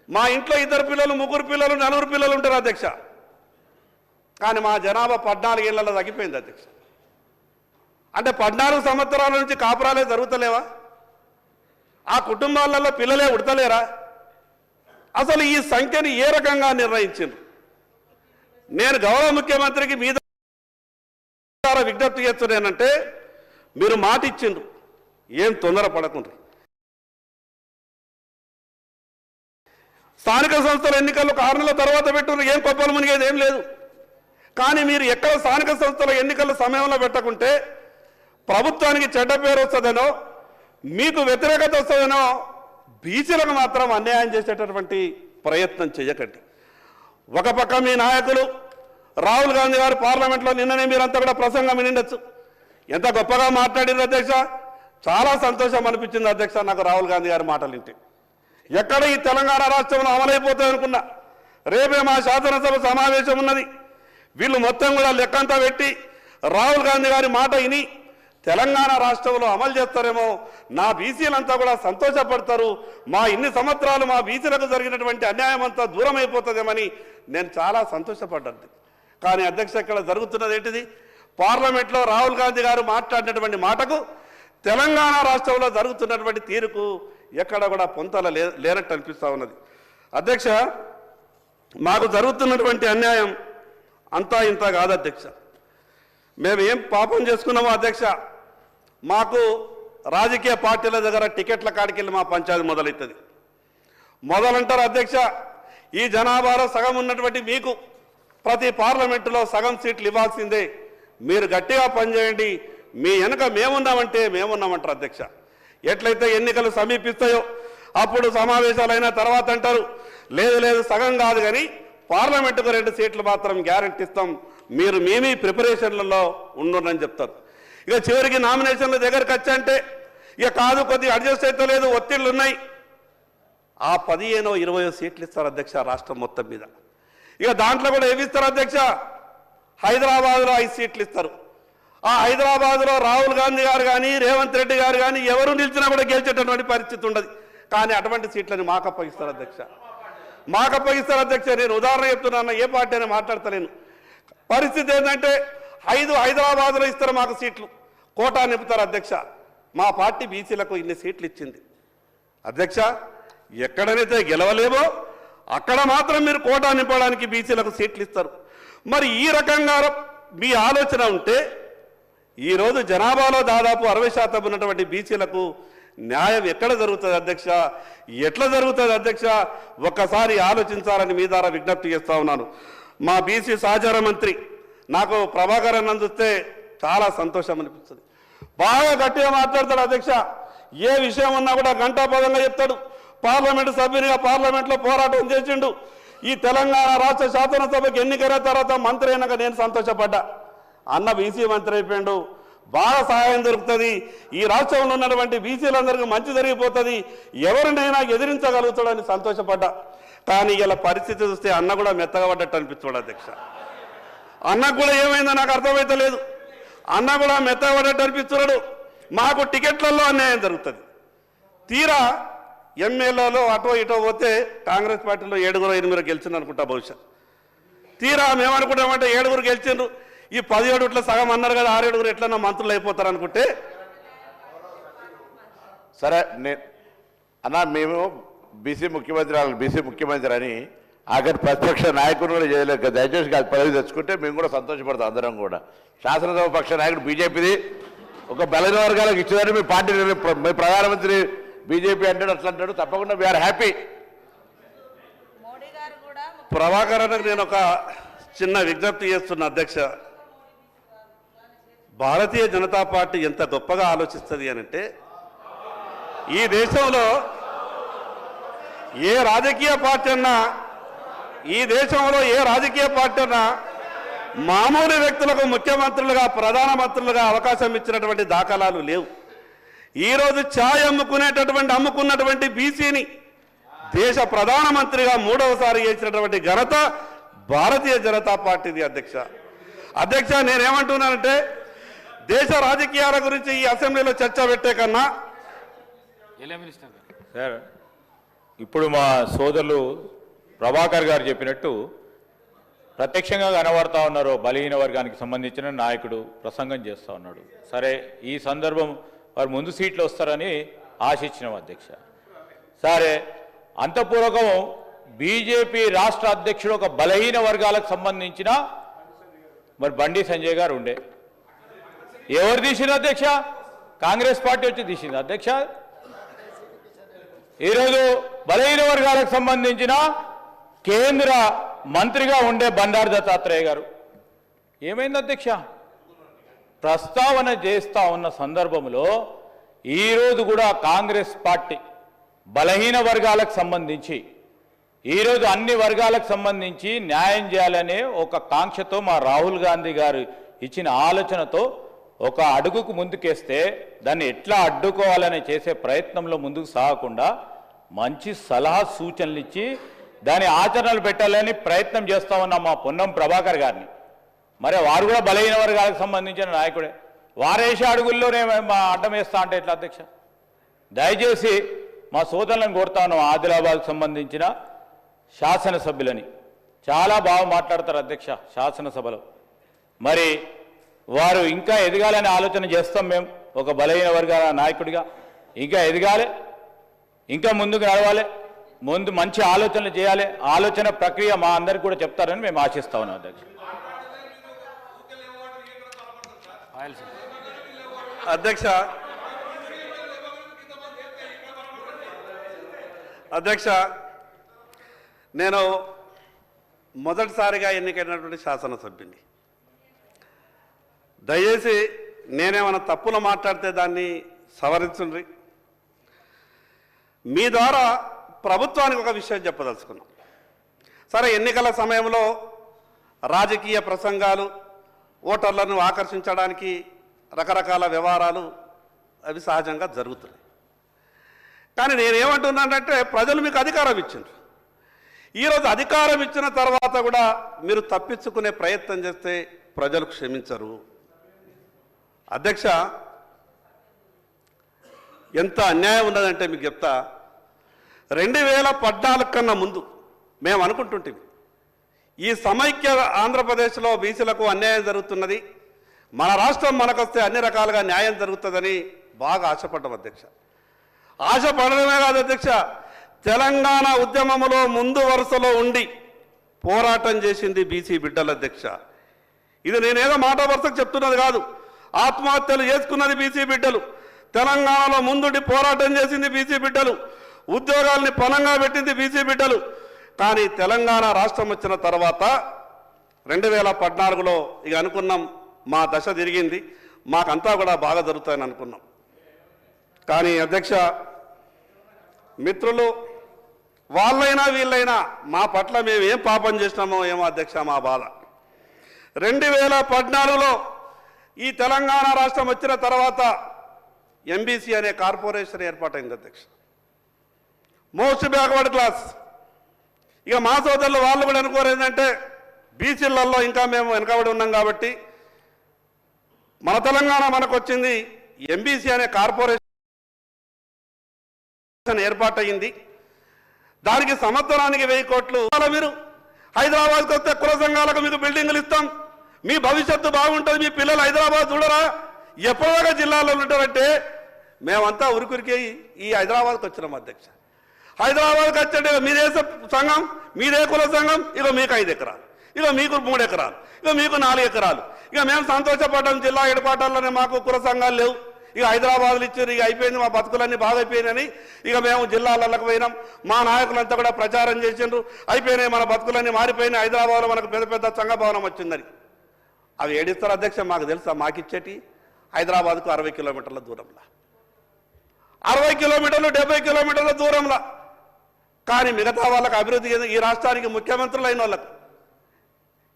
మా ఇంట్లో 2 పిల్లలు 3 పిల్లలు 4 పిల్లలు ఉంటారు అధ్యక్ష. కానీ మా జనాభా 14 ఏళ్లలో తగ్గిపోయింది అధ్యక్ష. అంటే 14 సంవత్సరాల నుంచి కాపురాలే జరుగుతలేవా? ఆ కుటుంబాలలో పిల్లలే ఉడతలేరా? అసలు ఈ సంఖ్యని ఏ రకంగా నిర్ణయించారు? నేను గౌరవ ముఖ్యమంత్రికి మీద విజ్ఞప్తి చేస్తున్నానంటే, మీరు మాట ఇచ్చిండ్రు, ఏం తొందర పడకుండా. స్థానిక సంస్థల ఎన్నికలు 6 నెలల తర్వాత పెట్టుకున్నారు, ఏం కొప్పలు మునిగేది ఏం లేదు. కానీ మీరు ఎక్కడ స్థానిక సంస్థల ఎన్నికల సమయంలో పెట్టకుంటే ప్రభుత్వానికి చెడ్డ పేరు వస్తుందనో, మీకు వ్యతిరేకత వస్తుందనో బీసీలకు మాత్రం అన్యాయం చేసేటటువంటి ప్రయత్నం చేయకండి. ఒక పక్క మీ నాయకులు రాహుల్ గాంధీ గారు పార్లమెంట్లో నిన్ననే మీరంతా కూడా ప్రసంగం వినిండొచ్చు. ఎంత గొప్పగా మాట్లాడింది అధ్యక్ష, చాలా సంతోషం అనిపించింది అధ్యక్ష నాకు రాహుల్ గాంధీ గారి మాటలు వింటే. ఎక్కడ ఈ తెలంగాణ రాష్ట్రంలో అమలైపోతుంది అనుకున్నా, రేపే మా శాసనసభ సమావేశం ఉన్నది. వీళ్ళు మొత్తం కూడా లెక్కంతా పెట్టి రాహుల్ గాంధీ గారి మాట విని తెలంగాణ రాష్ట్రంలో అమలు చేస్తారేమో, నా బీసీలంతా కూడా సంతోషపడతారు, మా ఇన్ని సంవత్సరాలు మా బీసీలకు జరిగినటువంటి అన్యాయం అంతా దూరం అయిపోతుందేమని నేను చాలా సంతోషపడ్డాను. కానీ అధ్యక్ష ఇక్కడ జరుగుతున్నది ఏంటిది? పార్లమెంట్లో రాహుల్ గాంధీ గారు మాట్లాడినటువంటి మాటకు తెలంగాణ రాష్ట్రంలో జరుగుతున్నటువంటి తీరుకు ఎక్కడ కూడా పొంతల లేనట్టు అనిపిస్తూ ఉన్నది. అధ్యక్ష, మాకు జరుగుతున్నటువంటి అన్యాయం అంతా ఇంత కాదు అధ్యక్ష. మేము ఏం పాపం చేసుకున్నామో అధ్యక్ష, మాకు రాజకీయ పార్టీల దగ్గర టికెట్ల కాడికి వెళ్ళి మా పంచాయతీ మొదలవుతుంది. మొదలంటారు అధ్యక్ష, ఈ జనాభాలో సగం ఉన్నటువంటి మీకు ప్రతి పార్లమెంటులో సగం సీట్లు ఇవ్వాల్సిందే, మీరు గట్టిగా పనిచేయండి, మీ వెనుక మేమున్నామంటే మేమున్నామంటారు అధ్యక్ష. ఎట్లయితే ఎన్నికలు సమీపిస్తాయో అప్పుడు సమావేశాలు అయిన తర్వాత అంటారు, లేదు లేదు సగం కాదు కానీ పార్లమెంటుకు 2 సీట్లు మాత్రం గ్యారెంటీ ఇస్తాం, మీరు మేమీ ప్రిపరేషన్లలో ఉండరని చెప్తారు. ఇక చివరికి నామినేషన్ల దగ్గరికి వచ్చంటే ఇక కాదు, కొద్దిగా అడ్జస్ట్ అయితే లేదు, ఒత్తిళ్లు ఉన్నాయి, ఆ 15-20 సీట్లు ఇస్తారు అధ్యక్ష రాష్ట్రం మొత్తం మీద. ఇక దాంట్లో కూడా ఏమి ఇస్తారు అధ్యక్ష? హైదరాబాద్లో 5 సీట్లు ఇస్తారు. ఆ హైదరాబాద్లో రాహుల్ గాంధీ గారు కానీ రేవంత్ రెడ్డి గారు కానీ ఎవరు నిలిచినా కూడా గెలిచేటటువంటి పరిస్థితి ఉండదు. కానీ అటువంటి సీట్లని మాకు అప్పగిస్తారు అధ్యక్ష, మాకు అప్పగిస్తారు అధ్యక్ష. నేను ఉదాహరణ చెప్తున్నాను, ఏ పార్టీ అని మాట్లాడతలేను. పరిస్థితి ఏంటంటే 5 హైదరాబాద్లో ఇస్తారు మాకు సీట్లు, కోటా నింపుతారు అధ్యక్ష. మా పార్టీ బీసీలకు ఇన్ని సీట్లు ఇచ్చింది అధ్యక్ష. ఎక్కడనైతే గెలవలేమో అక్కడ మాత్రం మీరు కోటా నింపడానికి బీసీలకు సీట్లు ఇస్తారు. మరి ఈ రకంగా మీ ఆలోచన ఉంటే ఈరోజు జనాభాలో దాదాపు 60% ఉన్నటువంటి బీసీలకు న్యాయం ఎక్కడ జరుగుతుంది అధ్యక్ష? ఎట్లా జరుగుతుంది అధ్యక్ష? ఒక్కసారి ఆలోచించాలని మీ ద్వారా విజ్ఞప్తి చేస్తూ ఉన్నాను. మా బీసీ సహచార మంత్రి నాకు ప్రభాకర్ అన్న చూస్తే చాలా సంతోషం అనిపిస్తుంది. బాగా గట్టిగా మాట్లాడతాడు అధ్యక్ష, ఏ విషయం ఉన్నా కూడా గంటాపదంగా చెప్తాడు. పార్లమెంటు సభ్యునిగా పార్లమెంట్లో పోరాటం చేసిండు. ఈ తెలంగాణ రాష్ట్ర శాసనసభకు ఎన్నికైన తర్వాత మంత్రి అయినాక నేను సంతోషపడ్డా. అన్న బీసీ మంత్రి అయిపోయాడు, బాగా సహాయం దొరుకుతుంది, ఈ రాష్ట్రంలో ఉన్నటువంటి బీసీలందరికీ మంచి జరిగిపోతుంది, ఎవరినైనా ఎదిరించగలుగుతాడని సంతోషపడ్డా. కానీ ఇలా పరిస్థితి చూస్తే అన్న కూడా మెత్తగా పడ్డట్టు అనిపిస్తాడు అధ్యక్ష. అన్నకు కూడా ఏమైందో నాకు అర్థమైతే లేదు, అన్న కూడా మెత్తగా పడ్డట్టు అనిపిస్తున్నాడు. మాకు టికెట్లలో అన్యాయం జరుగుతుంది. తీరా ఎమ్మెల్యేలో అటో ఇటో పోతే కాంగ్రెస్ పార్టీలో 7-8 గెలిచింది అనుకుంటా బహుశా. తీరా మేమనుకుంటామంటే 7 గెలిచిండ్రు, ఈ 17 సగం అన్నారు కదా, 6-7 ఎట్లన్నా మంత్రులు అయిపోతారు అనుకుంటే. సరే అన్న, మేము బీసీ ముఖ్యమంత్రి అని ఆఖరి ప్రతిపక్ష నాయకుడు కూడా చేయలేక దయచేసి కాదు పదవి తెచ్చుకుంటే మేము కూడా సంతోషపడతాం. అందరం కూడా శాసనసభ పక్ష నాయకుడు బీజేపీది ఒక బలైన వర్గాలకు ఇచ్చేదాన్ని మీ పార్టీ మీ ప్రధానమంత్రి బీజేపీ అంటాడు, అట్లా అంటాడు, తప్పకుండా వీఆర్ హ్యాపీ. ప్రభాకర్ అన్నకు నేను ఒక చిన్న విజ్ఞప్తి చేస్తున్న అధ్యక్ష, భారతీయ జనతా పార్టీ ఎంత గొప్పగా ఆలోచిస్తుంది అనంటే, ఈ దేశంలో ఏ రాజకీయ పార్టీ అన్నా మామూలు వ్యక్తులకు ముఖ్యమంత్రులుగా ప్రధానమంత్రులుగా అవకాశం ఇచ్చినటువంటి దాఖలాలు లేవు. ఈరోజు ఛాయ్ అమ్ముకున్నటువంటి బీసీని దేశ ప్రధానమంత్రిగా 3వసారి చేసినటువంటి ఘనత భారతీయ జనతా పార్టీది అధ్యక్ష. నేనేమంటున్నానంటే, దేశ రాజకీయాల గురించి ఈ అసెంబ్లీలో చర్చ పెట్టే కన్నా సార్ ఇప్పుడు మా సోదరులు ప్రభాకర్ గారు చెప్పినట్టు ప్రత్యక్షంగా కనబడతా ఉన్నారు. బలహీన వర్గానికి సంబంధించిన నాయకుడు ప్రసంగం చేస్తూ ఉన్నాడు. సరే, ఈ సందర్భం వారు ముందు సీట్లు వస్తారని ఆశించినాం అధ్యక్ష. సరే, అంతపూర్వకం బీజేపీ రాష్ట్ర అధ్యక్షుడు ఒక బలహీన వర్గాలకు సంబంధించిన మరి బండి సంజయ్ గారు ఉండే. ఎవరు తీసింది అధ్యక్ష? కాంగ్రెస్ పార్టీ వచ్చి తీసింది అధ్యక్ష. ఈరోజు బలహీన వర్గాలకు సంబంధించిన కేంద్ర మంత్రిగా ఉండే బండారు దత్తాత్రేయ గారు ఏమైంది అధ్యక్ష? ప్రస్తావన చేస్తూ ఉన్న సందర్భంలో ఈరోజు కూడా కాంగ్రెస్ పార్టీ బలహీన వర్గాలకు సంబంధించి ఈరోజు అన్ని వర్గాలకు సంబంధించి న్యాయం చేయాలనే ఒక కాంక్షతో మా రాహుల్ గాంధీ గారు ఇచ్చిన ఆలోచనతో ఒక అడుగుకు ముందుకేస్తే దాన్ని ఎట్లా అడ్డుకోవాలని చేసే ప్రయత్నంలో ముందుకు సాగకుండా మంచి సలహా సూచనలు ఇచ్చి దాని ఆచరణలు పెట్టాలని ప్రయత్నం చేస్తూ ఉన్నాం మా పొన్నం ప్రభాకర్ గారిని. మరి వారు కూడా బలహీన వర్గాలకు సంబంధించిన నాయకుడే. వారేసే అడుగుల్లోనే మా అడ్డం వేస్తా అంటే ఎట్లా అధ్యక్ష? దయచేసి మా సోదరులను కోరుతా ఉన్నాం. ఆదిలాబాద్కు సంబంధించిన శాసనసభ్యులని చాలా బాగా మాట్లాడతారు అధ్యక్ష శాసనసభలో. మరి వారు ఇంకా ఎదగాలని ఆలోచన చేస్తాం. మేము ఒక బలహీన వర్గాల నాయకుడిగా ఇంకా ఎదగాలి, ఇంకా ముందుకు నడవాలి, ముందు మంచి ఆలోచనలు చేయాలి. ఆలోచన ప్రక్రియ మా అందరికి కూడా చెప్తారని మేము ఆశిస్తా ఉన్నాం అధ్యక్ష. అధ్యక్ష, నేను మొదటిసారిగా ఎన్నికైనటువంటి శాసనసభ్యుని. దయచేసి నేనేమైనా తప్పులు మాట్లాడితే దాన్ని సవరించండి. మీ ద్వారా ప్రభుత్వానికి ఒక విషయం చెప్పదలుచుకున్నాం. సరే, ఎన్నికల సమయంలో రాజకీయ ప్రసంగాలు, ఓటర్లను ఆకర్షించడానికి రకరకాల వ్యవహారాలు అవి సహజంగా జరుగుతున్నాయి. కానీ నేనేమంటున్నానంటే ప్రజలు మీకు అధికారం ఇచ్చారు. ఈరోజు అధికారం ఇచ్చిన తర్వాత కూడా మీరు తప్పించుకునే ప్రయత్నం చేస్తే ప్రజలు క్షమించరు. అధ్యక్ష, ఎంత అన్యాయం ఉన్నదంటే మీకు చెప్తా. 2014 కన్నా ముందు మేము అనుకుంటుంటాం ఈ సమైక్య ఆంధ్రప్రదేశ్లో బీసీలకు అన్యాయం జరుగుతున్నది, మన రాష్ట్రం మనకొస్తే అన్ని రకాలుగా న్యాయం జరుగుతుందని బాగా ఆశపడ్డాం అధ్యక్ష. ఆశపడడమే కాదు అధ్యక్ష, తెలంగాణ ఉద్యమంలో ముందు వరుసలో ఉండి పోరాటం చేసింది బీసీ బిడ్డల అధ్యక్ష. ఇది నేనేదో మాట వరుసకు చెప్తున్నది కాదు. ఆత్మహత్యలు చేసుకున్నది బీసీ బిడ్డలు, తెలంగాణలో ముందుండి పోరాటం చేసింది బీసీ బిడ్డలు, ఉద్యోగాల్ని పణంగా పెట్టింది బీసీ బిడ్డలు. కానీ తెలంగాణ రాష్ట్రం వచ్చిన తర్వాత 2014లో ఇక అనుకున్నాం మా దశ తిరిగింది, మాకంతా కూడా బాగా జరుగుతాయని అనుకున్నాం. కానీ అధ్యక్ష, మిత్రులు వాళ్ళైనా వీళ్ళైనా మా పట్ల మేము ఏం పాపం చేసినామో ఏమో అధ్యక్ష మా బాధ. 2014లో ఈ తెలంగాణ రాష్ట్రం వచ్చిన తర్వాత ఎంబీసీ అనే కార్పొరేషన్ ఏర్పాటైంది అధ్యక్ష. Most backward class. ఇక మా సోదరులు వాళ్ళు కూడా అనుకోరు ఏంటంటే బీసీలలో ఇంకా మేము వెనకబడి ఉన్నాం కాబట్టి మన తెలంగాణ మనకు వచ్చింది, ఎంబీసీ అనే కార్పొరేషన్ ఏర్పాటయింది. దానికి సంవత్సరానికి 1000 కోట్లు. మీరు హైదరాబాద్కి వస్తే కుల సంఘాలకు మీకు బిల్డింగులు ఇస్తాం, మీ భవిష్యత్తు బాగుంటుంది, మీ పిల్లలు హైదరాబాద్ చూడరా, ఎప్పటిదాకా జిల్లాలో ఉంటారంటే మేమంతా ఉరికురికి ఈ హైదరాబాద్కి వచ్చినాం అధ్యక్ష. హైదరాబాద్కి వచ్చంటే మీదే సంఘం, మీదే కుల సంఘం, ఇక మీకు 5 ఎకరాలు, ఇక మీకు 3 ఎకరాలు, ఇక మీకు 4 ఎకరాలు. ఇక మేము సంతోషపడ్డాం, జిల్లా హెడ్క్వార్టర్లోనే మాకు కుల సంఘాలు లేవు, ఇక హైదరాబాద్లో ఇచ్చారు, ఇక అయిపోయింది, మా బతుకులన్నీ బాగా అయిపోయినాయని ఇక మేము జిల్లాలకు పోయినాం. మా నాయకులంతా కూడా ప్రచారం చేసిండ్రు, అయిపోయినాయి మన బతుకులన్నీ మారిపోయినాయి, హైదరాబాద్లో మనకు పెద్ద పెద్ద సంఘ భవనం వచ్చిందని. అవి ఏడిస్తారు అధ్యక్ష, మాకు తెలుసా? మాకిచ్చేటి హైదరాబాద్కు 60 కిలోమీటర్ల దూరంలో, 60 కిలోమీటర్లు 70 కిలోమీటర్ల దూరంలో. కానీ మిగతా వాళ్ళకు అభివృద్ధి, ఈ రాష్ట్రానికి ముఖ్యమంత్రులు అయిన వాళ్ళకు,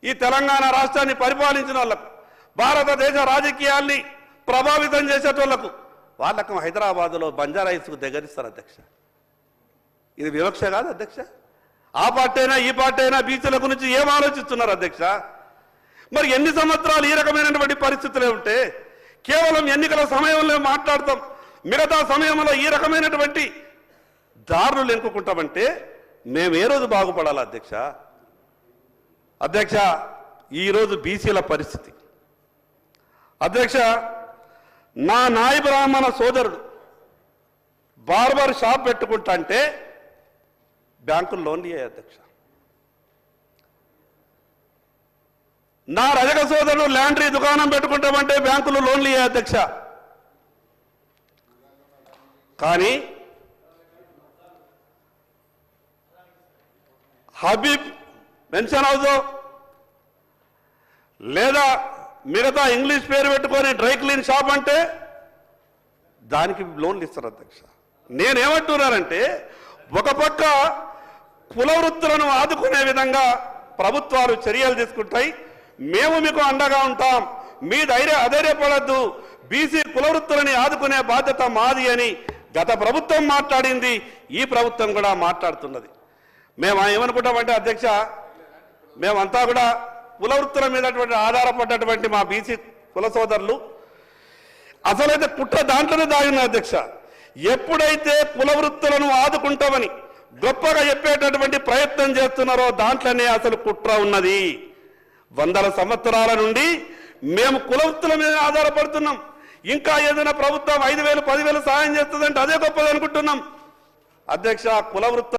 ఈ తెలంగాణ రాష్ట్రాన్ని పరిపాలించిన వాళ్ళకు, భారతదేశ రాజకీయాల్ని ప్రభావితం చేసేటోళ్లకు వాళ్ళకు హైదరాబాదులో బంజారా హిల్స్కు దగ్గరిస్తారు అధ్యక్ష. ఇది వివక్ష కాదు అధ్యక్ష? ఆ పార్టీ అయినా ఈ పార్టీ అయినా బీసీల గురించి ఏం ఆలోచిస్తున్నారు అధ్యక్ష? మరి ఎన్ని సంవత్సరాలు ఈ రకమైనటువంటి పరిస్థితులే ఉంటే కేవలం ఎన్నికల సమయంలో మాట్లాడతాం, మిగతా సమయంలో ఈ రకమైనటువంటి దారులు ఎన్నుకుంటామంటే మేము ఏ రోజు బాగుపడాలి అధ్యక్ష? అధ్యక్ష, ఈరోజు బీసీల పరిస్థితి అధ్యక్ష, నా నాయి బ్రాహ్మణ సోదరుడు బార్బర్ షాప్ పెట్టుకుంటా అంటే బ్యాంకులు లోన్లు ఇయ్యాయి అధ్యక్ష. నా రజక సోదరుడు ల్యాండ్రీ దుకాణం పెట్టుకుంటామంటే బ్యాంకులు లోన్లు ఇయ్యాయి అధ్యక్ష. కానీ హబీబ్ పెన్షన్ హౌస్ లేదా మిగతా ఇంగ్లీష్ పేరు పెట్టుకొని డ్రై క్లీన్ షాప్ అంటే దానికి లోన్లు ఇస్తారు అధ్యక్ష. నేనేమంటున్నానంటే, ఒక పక్క కుల వృత్తులను ఆదుకునే విధంగా ప్రభుత్వాలు చర్యలు తీసుకుంటాయి, మేము మీకు అండగా ఉంటాం, మీ అధైర్యపడద్దు, బీసీ కుల వృత్తులని ఆదుకునే బాధ్యత మాది అని గత ప్రభుత్వం మాట్లాడింది, ఈ ప్రభుత్వం కూడా మాట్లాడుతున్నది. మేము ఏమనుకుంటామంటే అధ్యక్ష, మేమంతా కూడా కుల వృత్తుల మీద ఆధారపడ్డటువంటి మా బీసీ కుల సోదరులు అసలైతే కుట్ర దాంట్లోనే దాగిన అధ్యక్ష. ఎప్పుడైతే కుల వృత్తులను ఆదుకుంటామని గొప్పగా చెప్పేటటువంటి ప్రయత్నం చేస్తున్నారో దాంట్లోనే అసలు కుట్ర ఉన్నది. వందల సంవత్సరాల నుండి మేము కుల వృత్తుల మీద ఆధారపడుతున్నాం. ఇంకా ఏదైనా ప్రభుత్వం 5,000 10,000 సహాయం చేస్తుందంటే అదే గొప్పది అనుకుంటున్నాం అధ్యక్ష. కుల వృత్తులు